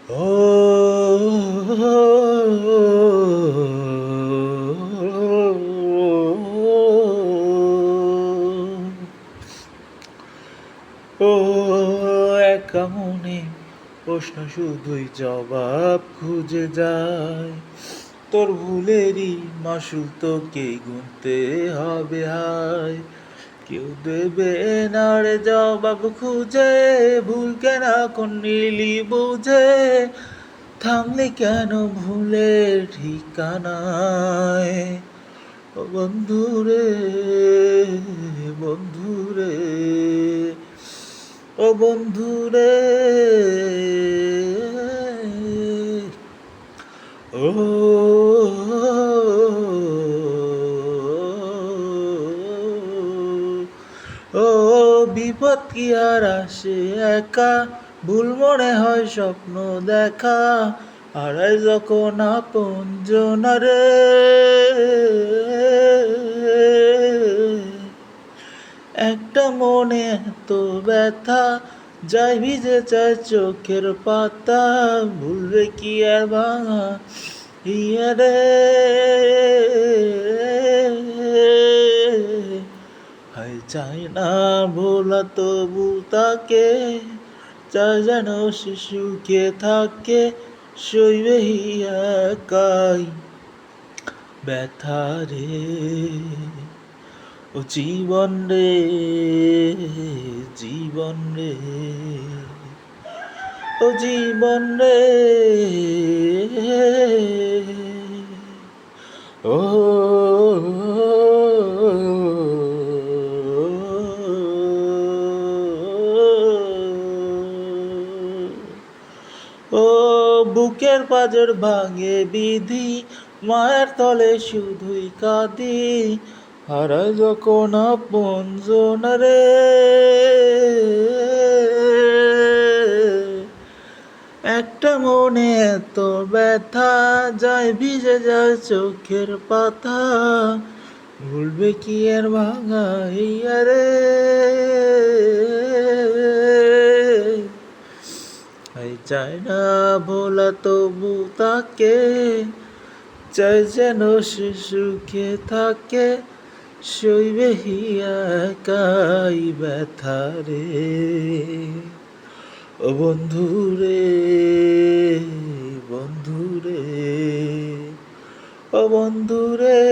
ও ও একা মনে প্রশ্ন শুধুই জবাব খুঁজে যায়। তোর ভুলেরই মাসুল তোকে গুনতে হবে হায়। কেউ দেবে না রে জবাব খুঁজে, ভুল কেন এখন নিলি বুঝে, থামলি কেন ভুলের ঠিকানায়। ও বন্ধুরে, বন্ধুরে, ও বন্ধুরে, ও ও বিপদ কি আর আসে একা, ভুল মনে হয় স্বপ্ন দেখা, হারাই যখন আপনজন রে। একটা মনে এত ব্যথা, যাই ভিজে চায় চোখের পাতা, ভুলবে কি আর ভাঙা ইয়া রে। হায় চাই না ভোলা তবু তাকে, চাই যেন সে সুখে থাকে, সইবে একাই ব্যথা রে। ও জীবন রে, জীবন রে, ও জীবন রে, ও ও বুকের পাঁজর ভাঙে বিধি, মায়ের তলে শুধুই কাঁদি, হারায় যখন আপনজন রে। একটা মনে এত ব্যথা, যায় ভিজে যায় চোখের পাতা, ভুলবে কি আর ভাঙা ইয়া রে। এই চায় না ভোলা তবু তাকে, চাই যেন সে সুখে থাকে, সইবে একাই ব্যথা রে। ও বন্ধু রে, বন্ধু রে, ও বন্ধু রে।